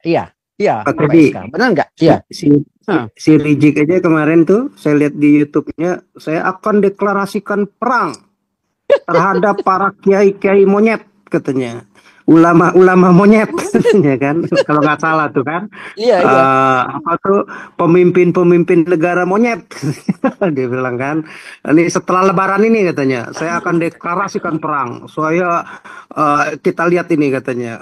Iya, iya, Pak Pak Teddy, Iska. Benar nggak? Iya. si Rizik aja kemarin tuh saya lihat di YouTube-nya, saya akan deklarasikan perang terhadap para kiai-kiai monyet katanya. Ulama-ulama monyet katanya kan, kalau nggak salah tuh kan. Iya, iya. Apa tuh pemimpin-pemimpin negara monyet dia bilang kan, ini setelah lebaran ini katanya saya akan deklarasikan perang. Kita lihat ini katanya,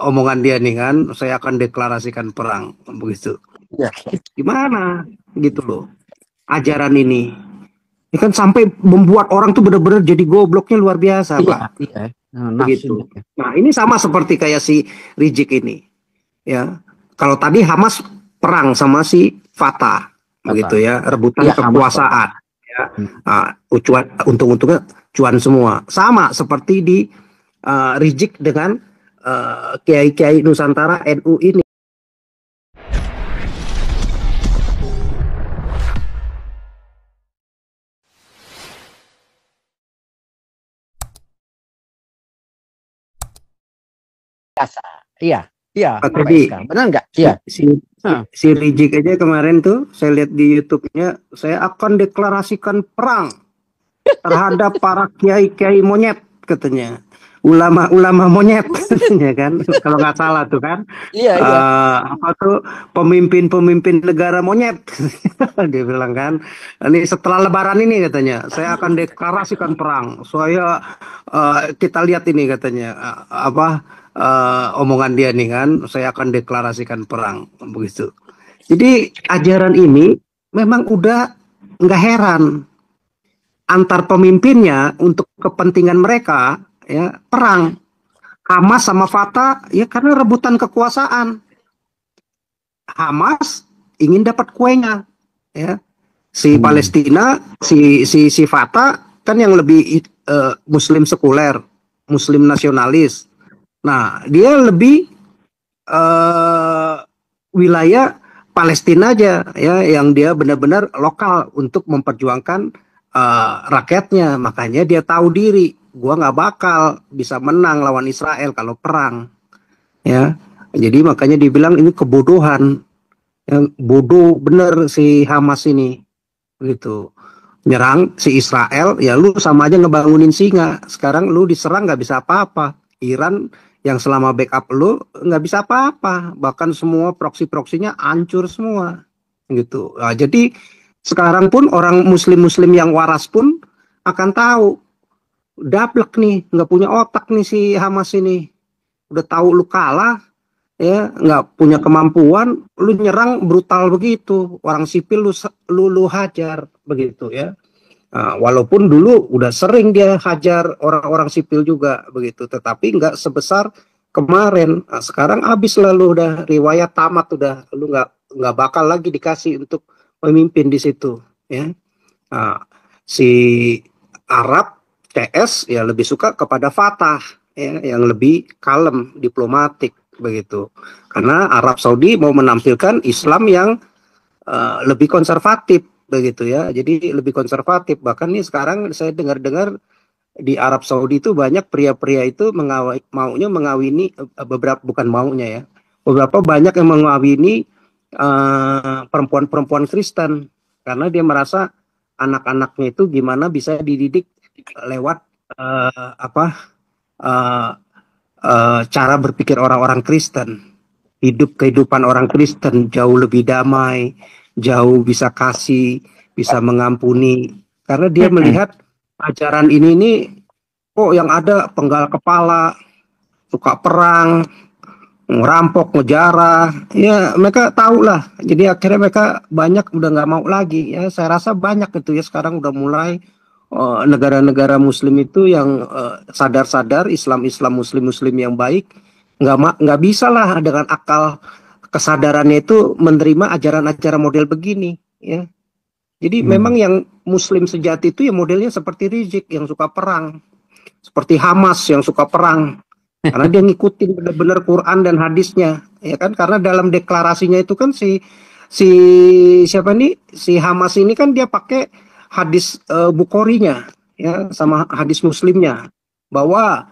omongan dia nih kan, saya akan deklarasikan perang begitu. Iya. Gimana gitu loh ajaran ini. Ini kan sampai membuat orang tuh benar-benar jadi gobloknya luar biasa, Iya, Pak. iya. Begitu. Nah, ini sama seperti kayak si Rizik ini. Ya. Kalau tadi Hamas perang sama si Fatah, begitu ya, rebutan kekuasaan. Ya. Untung-untungnya cuan semua. Sama seperti di Rizik dengan kiai-kiai Nusantara NU ini. Iya, iya, Pak Pak Teddy, Iska. Benar nggak? Iya. si Rizik aja kemarin tuh saya lihat di YouTube-nya, saya akan deklarasikan perang terhadap para kiai-kiai monyet katanya. Ulama-ulama monyet katanya kan, kalau nggak salah tuh kan. Iya, iya. Apa tuh pemimpin-pemimpin negara monyet dia bilang kan, ini setelah lebaran ini katanya saya akan deklarasikan perang. Kita lihat ini katanya, omongan dia nih kan, saya akan deklarasikan perang begitu. Jadi ajaran ini memang udah nggak heran, antar pemimpinnya untuk kepentingan mereka ya perang. Hamas sama Fatah ya karena rebutan kekuasaan. Hamas ingin dapat kuenya ya. Si Palestina, si Fatah kan yang lebih muslim sekuler, muslim nasionalis. Nah, dia lebih wilayah Palestina aja ya, yang dia benar-benar lokal untuk memperjuangkan rakyatnya. Makanya dia tahu diri, gua nggak bakal bisa menang lawan Israel kalau perang ya. Jadi makanya dibilang ini kebodohan, yang bodoh bener si Hamas ini gitu. Nyerang si Israel ya lu sama aja ngebangunin singa. Sekarang lu diserang nggak bisa apa-apa. Iran yang selama backup lu nggak bisa apa-apa, bahkan semua proksi-proksinya hancur semua gitu. Nah, jadi sekarang pun orang muslim-muslim yang waras pun akan tahu, daplek nih, nggak punya otak nih si Hamas ini. Udah tahu lu kalah ya, nggak punya kemampuan, lu nyerang brutal begitu, orang sipil lu hajar begitu ya. Walaupun dulu udah sering dia hajar orang-orang sipil juga begitu, tetapi nggak sebesar kemarin. Sekarang habis lalu udah riwayat tamat, udah lu nggak bakal lagi dikasih untuk memimpin di situ ya. Si Arab CS ya lebih suka kepada Fatah ya, yang lebih kalem, diplomatik begitu. Karena Arab Saudi mau menampilkan Islam yang lebih konservatif begitu ya. Jadi lebih konservatif. Bahkan nih sekarang saya dengar-dengar di Arab Saudi itu banyak pria-pria itu maunya mengawini beberapa, bukan maunya ya. Beberapa banyak yang mengawini perempuan-perempuan Kristen karena dia merasa anak-anaknya itu gimana bisa dididik lewat cara berpikir orang-orang Kristen. Kehidupan orang Kristen jauh lebih damai, jauh bisa kasih, bisa mengampuni. Karena dia melihat ajaran ini kok yang ada penggal kepala, suka perang, ngerampok, ngejarah. Ya mereka tahu lah. Jadi akhirnya mereka banyak udah nggak mau lagi. Ya saya rasa banyak itu ya sekarang udah mulai negara-negara Muslim itu yang sadar-sadar Islam Muslim yang baik nggak bisa lah dengan akal kesadarannya itu menerima ajaran-ajaran model begini ya. Jadi memang yang Muslim sejati itu ya modelnya seperti Rizik yang suka perang, seperti Hamas yang suka perang, karena dia ngikutin benar-benar Quran dan hadisnya ya kan. Karena dalam deklarasinya itu kan si siapa nih, si Hamas ini kan dia pakai hadis Bukharinya ya sama hadis Muslimnya bahwa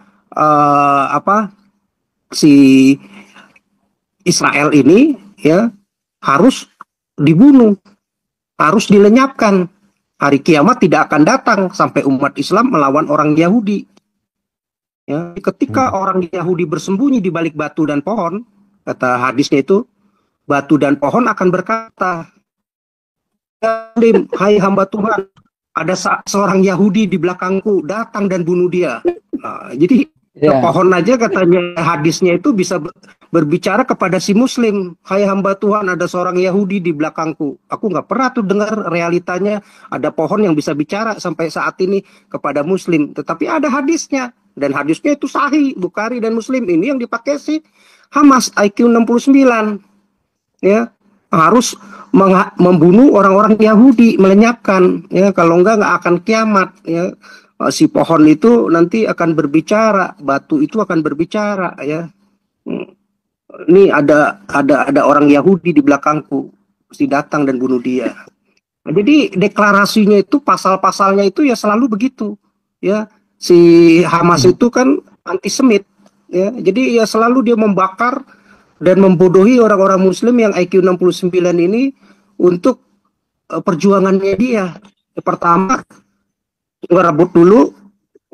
si Israel ini ya harus dibunuh, harus dilenyapkan. Hari kiamat tidak akan datang sampai umat Islam melawan orang Yahudi. Ya, ketika orang Yahudi bersembunyi di balik batu dan pohon, kata hadisnya itu, batu dan pohon akan berkata, hai hamba Tuhan, ada seorang Yahudi di belakangku, datang dan bunuh dia. Nah, jadi pohon aja katanya hadisnya itu bisa berbicara kepada si Muslim, hai hamba Tuhan, ada seorang Yahudi di belakangku. Aku nggak pernah tuh dengar realitanya ada pohon yang bisa bicara sampai saat ini kepada Muslim. Tetapi ada hadisnya, dan hadisnya itu sahih, Bukhari dan Muslim. Ini yang dipakai si Hamas IQ 69, ya, harus membunuh orang-orang Yahudi, melenyapkan, ya, kalau nggak akan kiamat, ya. Si pohon itu nanti akan berbicara, batu itu akan berbicara, ya. Ini ada orang Yahudi di belakangku, mesti datang dan bunuh dia. Nah, jadi deklarasinya itu, pasal-pasalnya itu ya selalu begitu, ya. Si Hamas itu kan antisemit, ya. Jadi ya selalu dia membakar dan membodohi orang-orang Muslim yang IQ 69 ini untuk perjuangannya dia. Yang pertama, ngerebut dulu,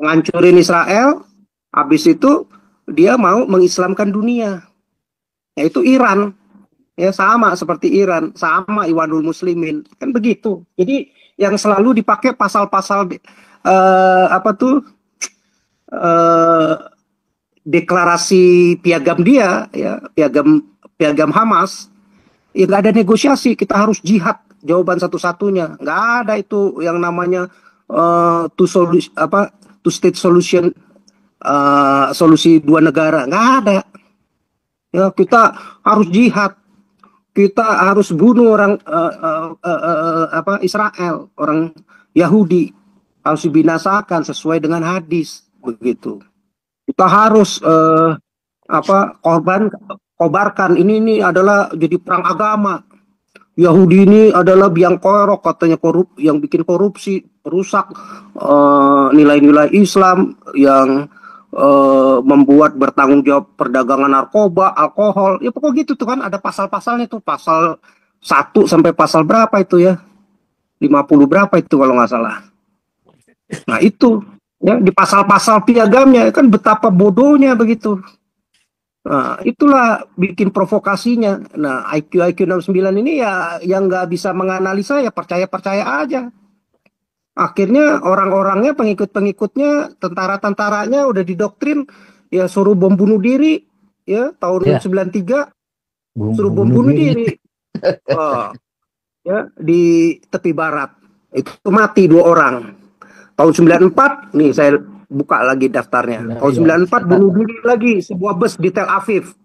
ngancurin Israel, habis itu dia mau mengislamkan dunia, yaitu Iran, ya, sama seperti Iran, sama Iwanul Muslimin, kan begitu. Jadi yang selalu dipakai pasal-pasal deklarasi piagam dia, ya, piagam Hamas, ya nggak ada negosiasi, kita harus jihad, jawaban satu-satunya. Nggak ada itu yang namanya two state solution, solusi dua negara, nggak ada. Ya, kita harus jihad, kita harus bunuh orang Israel, orang Yahudi harus dibinasakan sesuai dengan hadis, begitu. Kita harus kobarkan ini adalah jadi perang agama. Yahudi ini adalah biang kerok, katanya yang bikin korupsi, rusak nilai-nilai Islam, yang membuat bertanggung jawab perdagangan narkoba, alkohol, ya pokok gitu tuh kan, ada pasal-pasalnya tuh, pasal 1 sampai pasal berapa itu ya, 50 berapa itu kalau nggak salah. Nah itu, ya, di pasal-pasal piagamnya kan betapa bodohnya begitu. Nah, itulah bikin provokasinya. Nah, IQ 69 ini ya yang nggak bisa menganalisa, ya percaya-percaya aja. Akhirnya orang-orangnya, pengikut-pengikutnya, tentara-tentaranya udah didoktrin, ya suruh bom bunuh diri, ya, tahun 93 suruh bom bunuh diri. Ya, di tepi barat. Itu mati 2 orang. Tahun 94, nih saya buka lagi daftarnya. Tahun 94 bunuh diri lagi sebuah bus di Tel Aviv.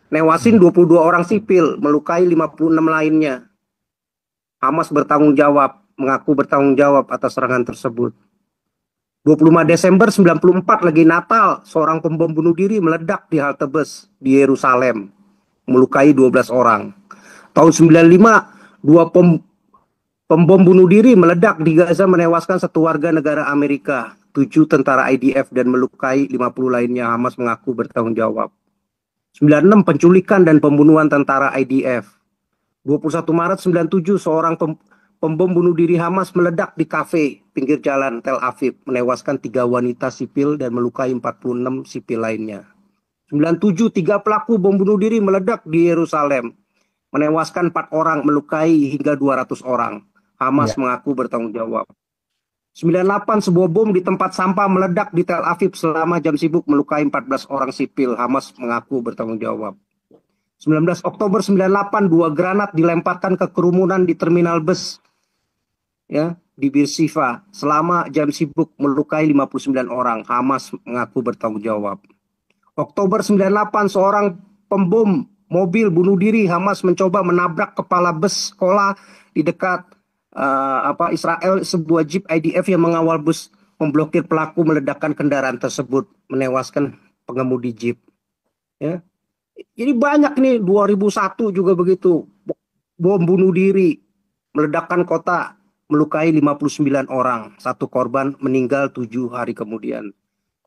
Newasin 22 orang sipil, melukai 56 lainnya. Hamas bertanggung jawab, mengaku bertanggung jawab atas serangan tersebut. 25 Desember 94 lagi Natal, seorang pembom bunuh diri meledak di halte bus di Yerusalem, melukai 12 orang. Tahun 95, 2 pembom bunuh diri meledak di Gaza, menewaskan 1 warga negara Amerika, 7 tentara IDF, dan melukai 50 lainnya. Hamas mengaku bertanggung jawab. 96 penculikan dan pembunuhan tentara IDF. 21 Maret 97 seorang pembom bunuh diri Hamas meledak di kafe pinggir jalan Tel Aviv, menewaskan 3 wanita sipil dan melukai 46 sipil lainnya. 97 3 pelaku bom bunuh diri meledak di Yerusalem, menewaskan 4 orang, melukai hingga 200 orang. Hamas mengaku bertanggung jawab. 98 sebuah bom di tempat sampah meledak di Tel Aviv selama jam sibuk, melukai 14 orang sipil. Hamas mengaku bertanggung jawab. 19 Oktober 98 2 granat dilemparkan ke kerumunan di terminal bus, ya, di Beersheba selama jam sibuk, melukai 59 orang. Hamas mengaku bertanggung jawab. Oktober 98 seorang pembom mobil bunuh diri Hamas mencoba menabrak kepala bus sekolah di dekat Israel. Sebuah jeep IDF yang mengawal bus memblokir pelaku, meledakkan kendaraan tersebut, menewaskan pengemudi jeep. Ya. Jadi banyak nih, 2001 juga begitu, bom bunuh diri, meledakkan kota, melukai 59 orang, 1 korban meninggal 7 hari kemudian.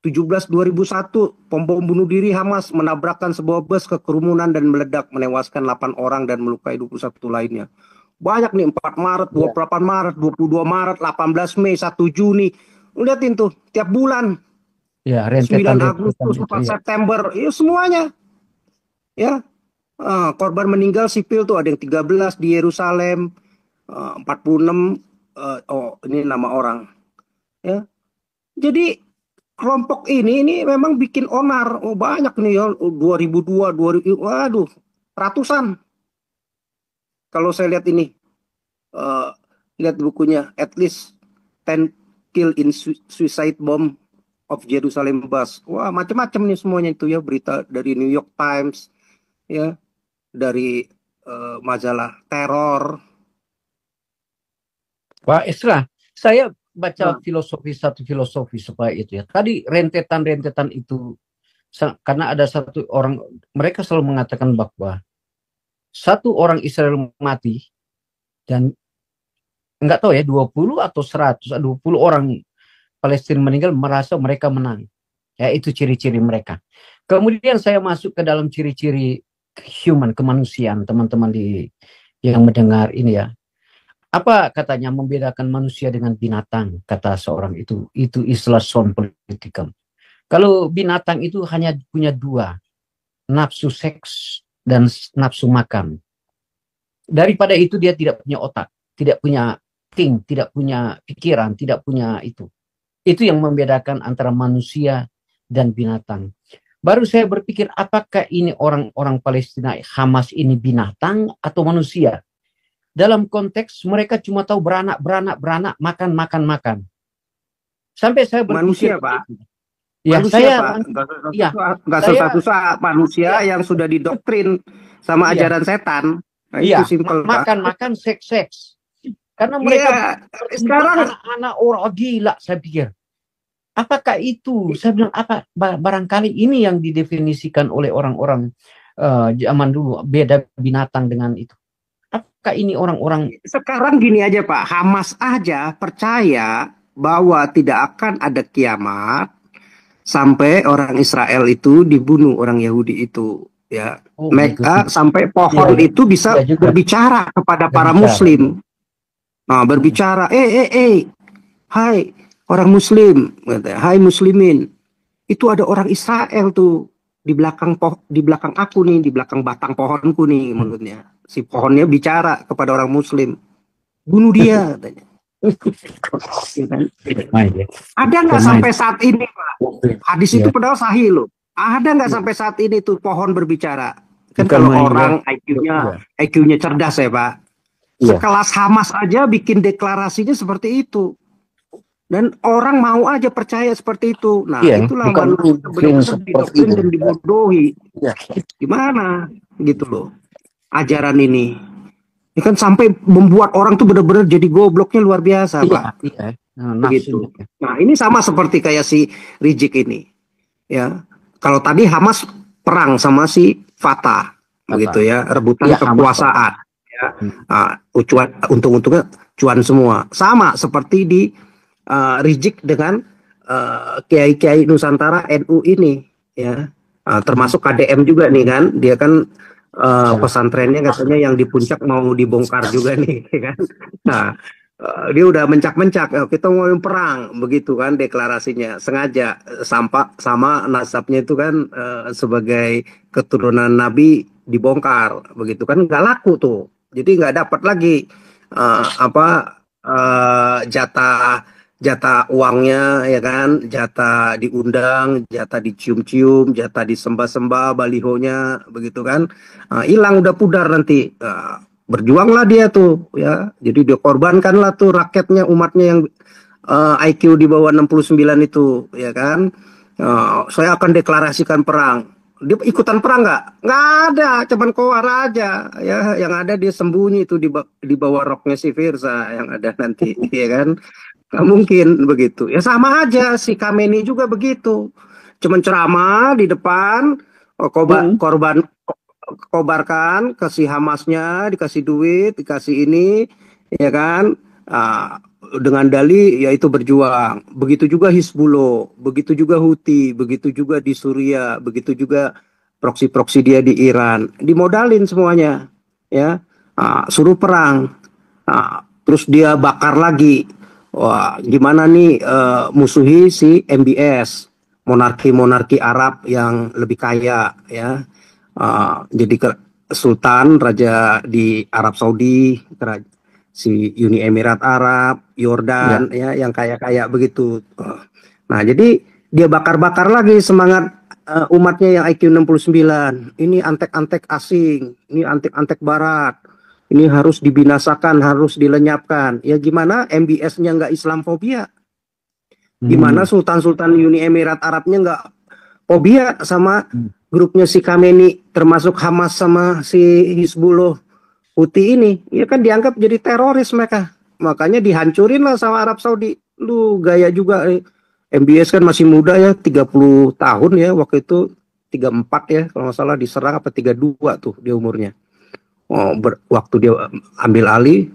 17 2001, bom bunuh diri Hamas menabrakkan sebuah bus ke kerumunan dan meledak menewaskan 8 orang dan melukai 21 lainnya. Banyak nih, 4 Maret, Iya. 28 Maret, 22 Maret, 18 Mei, 1 Juni. Lihatin tuh, tiap bulan, Ya, 9 rentetan Agustus, itu 4 ya. September, ya semuanya. Ya, korban meninggal sipil tuh ada yang 13 di Yerusalem, 46, ini nama orang. Ya, jadi kelompok ini memang bikin onar. Oh banyak nih ya, 2002, 2000, waduh, ratusan. Kalau saya lihat ini, eh, lihat bukunya, at least 10 kill in suicide bomb of Jerusalem bus. Wah, macam-macam nih semuanya itu ya, berita dari New York Times, ya, dari majalah teror. Pak Esra, saya baca Nah, satu filosofi supaya itu ya. Tadi rentetan-rentetan itu karena ada satu orang, mereka selalu mengatakan bahwa satu orang Israel mati dan enggak tahu ya 20 atau 100, 20 orang Palestina meninggal merasa mereka menang. Ya, itu ciri-ciri mereka. Kemudian saya masuk ke dalam ciri-ciri human, kemanusiaan, teman-teman yang mendengar ini ya. Apa katanya membedakan manusia dengan binatang, kata seorang itu. Itu istilah son politikam. Kalau binatang itu hanya punya dua, nafsu seks dan nafsu makan. Daripada itu dia tidak punya otak, tidak punya tidak punya pikiran, tidak punya itu. Itu yang membedakan antara manusia dan binatang. Baru saya berpikir, apakah ini orang-orang Palestina Hamas ini binatang atau manusia? Dalam konteks mereka cuma tahu beranak, makan, makan. Sampai saya berpikir, manusia, Pak. ya Manusia, saya, Pak. ya Nggak saya, susah-susah, manusia ya, yang sudah didoktrin sama iya, ajaran setan. Nah, itu iya, simpel, Pak. makan, seks. Karena mereka Iya, berkembang sekarang anak-anak orang gila, saya pikir. Apakah itu? Saya bilang apa? Barangkali ini yang didefinisikan oleh orang-orang zaman dulu, beda binatang dengan itu. Apakah ini orang-orang? sekarang gini aja, Pak. Hamas aja percaya bahwa tidak akan ada kiamat sampai orang Israel itu dibunuh orang Yahudi itu, ya. Oh, Mereka begitu. sampai Iya, pohon ya. itu Iya bisa juga. berbicara kepada para Berbicara. Muslim. Nah, berbicara, hai orang Muslim, katanya, hai Muslimin. Itu ada orang Israel tuh di belakang aku nih, di belakang batang pohonku nih, maksudnya. Si pohonnya bicara kepada orang Muslim, bunuh dia, katanya. Ya kan? Ada nggak sampai saat ini, Pak? Hadis itu Ya. padahal sahih loh. Ada nggak sampai saat ini tuh pohon berbicara? Kan Bukan kalau main, orang ya. IQ-nya cerdas ya, Pak. Iya. Sekelas Hamas aja bikin deklarasinya seperti itu. Dan orang mau aja percaya seperti itu. Nah, Iya, itulah bukan manusia benar-benar seperti didoktrin itu. dan dibodohi. Iya. Gimana gitu loh ajaran ini. Ini kan sampai membuat orang tuh benar-benar jadi gobloknya luar biasa, Iya, Pak. iya. Begitu. Nafsunya. Nah, ini sama seperti kayak si Rizik ini. Ya. Kalau tadi Hamas perang sama si Fatah, begitu ya, rebutan Iya, kekuasaan. Ya. Untung-untungnya cuan semua. Sama seperti di Rizik dengan kiai-kiai Nusantara NU ini, ya. Termasuk KDM juga nih kan, dia kan pesantrennya katanya yang di puncak mau dibongkar juga nih, kan. Nah, dia udah mencak-mencak, kita mau perang, begitu kan deklarasinya, sengaja sama nasabnya itu kan sebagai keturunan Nabi dibongkar, begitu kan, nggak laku tuh, jadi nggak dapat lagi jatah jatah uangnya, ya kan, jatah diundang, jatah dicium-cium, jatah disembah-sembah balihonya, begitu kan. Hilang, udah pudar nanti. Berjuanglah dia tuh, ya, jadi dia korbankanlah tuh rakyatnya, umatnya yang IQ di bawah 69 itu, ya kan. Saya akan deklarasikan perang. Dia ikutan perang nggak ada, cuman koar aja, ya. Yang ada dia sembunyi itu di bawah roknya si Firza yang ada nanti, ya kan. Nggak mungkin begitu. Ya sama aja si Kameni juga begitu. Cuman ceramah di depan, korban kobarkan, kasih Hamasnya, dikasih duit, dikasih ini, ya kan. Ah, dengan dalih yaitu berjuang. Begitu juga Hizbullah, begitu juga Houthi, begitu juga di Suriah, begitu juga proksi-proksi dia di Iran. Dimodalin semuanya, ya. Suruh perang. Terus dia bakar lagi. Wah, gimana nih musuhi si MBS, monarki-monarki Arab yang lebih kaya, ya. Jadi Sultan Raja di Arab Saudi, si Uni Emirat Arab, Ya. Yordan, ya, yang kaya-kaya begitu. Nah, jadi dia bakar-bakar lagi semangat umatnya yang IQ 69. Ini antek-antek asing, ini antek-antek barat. Ini harus dibinasakan, harus dilenyapkan. Ya gimana MBS-nya nggak Islamfobia? Gimana Hmm. Sultan-Sultan Uni Emirat Arabnya nggak fobia sama Hmm. grupnya si Khamenei, termasuk Hamas sama si Hizbullah Houthi ini? Ya kan dianggap jadi teroris mereka. Makanya dihancurin lah sama Arab Saudi. Lu gaya juga. MBS kan masih muda ya, 30 tahun ya waktu itu, 34 ya kalau nggak salah, diserang apa 32 tuh dia umurnya. Waktu dia ambil alih,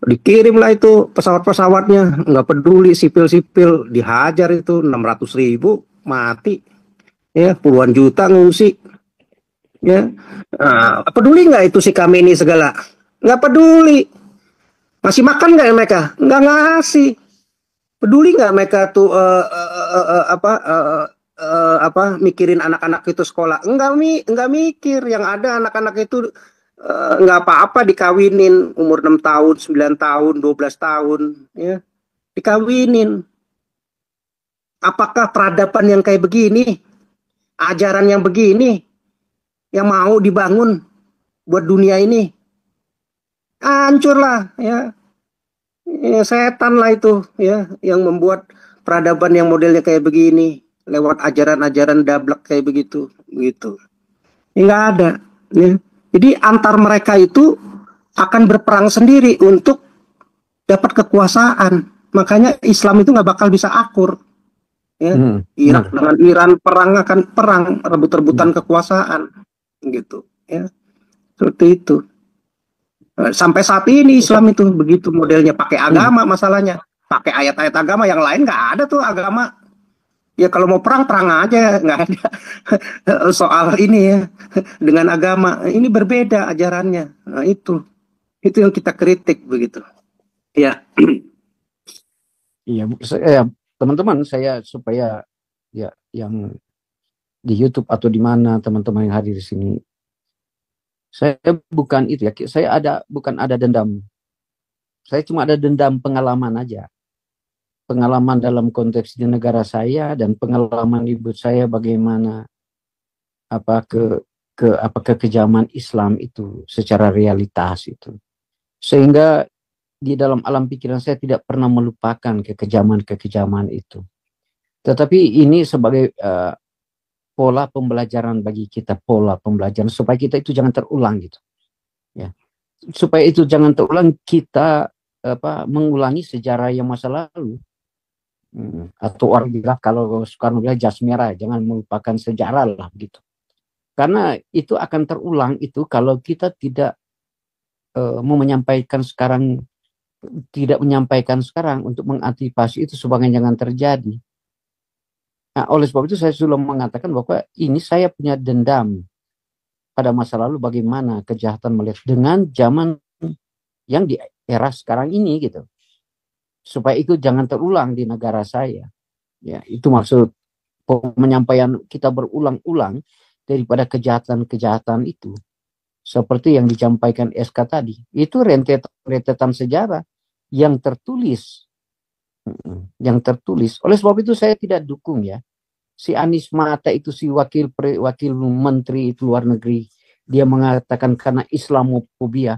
dikirimlah itu pesawat-pesawatnya, nggak peduli sipil-sipil, dihajar itu 600.000 mati, ya puluhan juta ngungsi, ya. Peduli nggak itu si kami ini segala? Nggak peduli. Ngasih makan nggak mereka? Nggak ngasih. Peduli nggak mereka tuh mikirin anak-anak itu sekolah? Nggak mikir. Yang ada anak-anak itu nggak apa-apa dikawinin umur 6 tahun, 9 tahun, 12 tahun, ya. Dikawinin. Apakah peradaban yang kayak begini, ajaran yang begini yang mau dibangun buat dunia ini? Hancur lah, ya. Ya, setan lah itu, ya, yang membuat peradaban yang modelnya kayak begini lewat ajaran-ajaran dablek kayak begitu, gitu. Ya, nggak ada, ya. Jadi antar mereka itu akan berperang sendiri untuk dapat kekuasaan. Makanya Islam itu nggak bakal bisa akur, ya. Hmm. Irak Benar. dengan Iran perang akan perang, rebut-rebutan Hmm. kekuasaan, gitu, ya. Seperti itu. Sampai saat ini Islam itu begitu modelnya, pakai Hmm. agama masalahnya, pakai ayat-ayat agama, yang lain nggak ada tuh agama. Ya kalau mau perang perang aja, nggak ada soal ini ya dengan agama ini berbeda ajarannya. Nah, itu yang kita kritik begitu. Ya, Iya, teman-teman, saya supaya ya yang di YouTube atau di mana teman-teman yang hadir di sini, saya bukan itu ya, bukan ada dendam. Saya cuma ada dendam pengalaman aja. Pengalaman dalam konteks di negara saya dan pengalaman ibu saya bagaimana apa kekejaman Islam itu secara realitas itu. Sehingga di dalam alam pikiran saya tidak pernah melupakan kekejaman-kekejaman itu. Tetapi ini sebagai pola pembelajaran bagi kita, pola pembelajaran supaya kita itu jangan terulang gitu. Ya. Supaya itu jangan terulang, kita mengulangi sejarah yang masa lalu. Atau orang bilang, kalau Soekarno bilang jas merah, jangan melupakan sejarah lah gitu. Karena itu akan terulang itu kalau kita tidak mau menyampaikan sekarang, tidak menyampaikan sekarang untuk mengantisipasi itu supaya jangan terjadi. Nah, oleh sebab itu saya sudah mengatakan bahwa ini saya punya dendam pada masa lalu bagaimana kejahatan melihat dengan zaman yang di era sekarang ini gitu. Supaya itu jangan terulang di negara saya. Ya, itu maksud penyampaian kita berulang-ulang daripada kejahatan-kejahatan itu. Seperti yang disampaikan SK tadi. Itu rentetan sejarah yang tertulis. Yang tertulis. Oleh sebab itu saya tidak dukung ya. Si Anies Mata itu, si wakil menteri itu luar negeri, dia mengatakan karena Islamofobia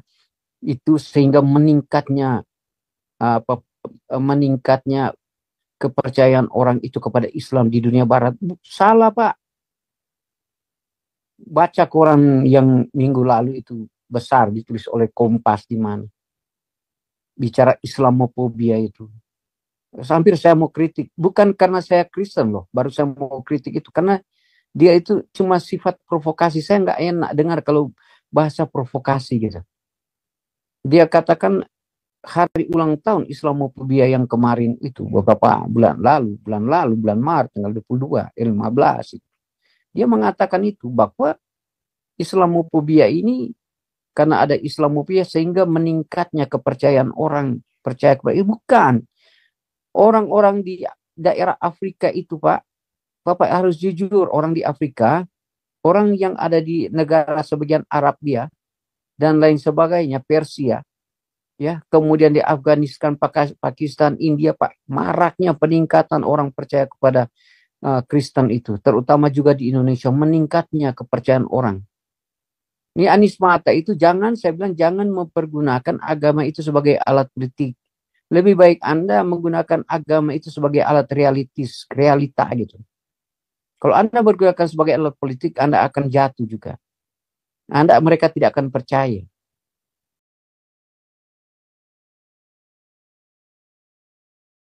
itu sehingga meningkatnya kepercayaan orang itu kepada Islam di dunia barat. Salah, Pak. Baca koran yang minggu lalu itu besar ditulis oleh Kompas di mana bicara Islamofobia itu. Hampir saya mau kritik, bukan karena saya Kristen loh, baru saya mau kritik itu karena dia itu cuma sifat provokasi. Saya nggak enak dengar kalau bahasa provokasi gitu. Dia katakan hari ulang tahun Islamophobia yang kemarin itu beberapa bulan lalu, bulan Maret tanggal 22, 15 itu. Dia mengatakan itu bahwa Islamophobia ini karena ada Islamophobia sehingga meningkatnya kepercayaan orang percaya kepada bukan orang-orang di daerah Afrika itu, Pak. Bapak harus jujur, orang di Afrika, orang yang ada di negara sebagian Arab dia dan lain sebagainya, Persia, ya, kemudian di Afghanistan, Pakistan, India, Pak, maraknya peningkatan orang percaya kepada Kristen itu, terutama juga di Indonesia, meningkatnya kepercayaan orang. Ini Anies Mata itu saya bilang jangan mempergunakan agama itu sebagai alat politik. Lebih baik Anda menggunakan agama itu sebagai alat realita gitu. Kalau Anda menggunakan sebagai alat politik, Anda akan jatuh juga. Mereka tidak akan percaya.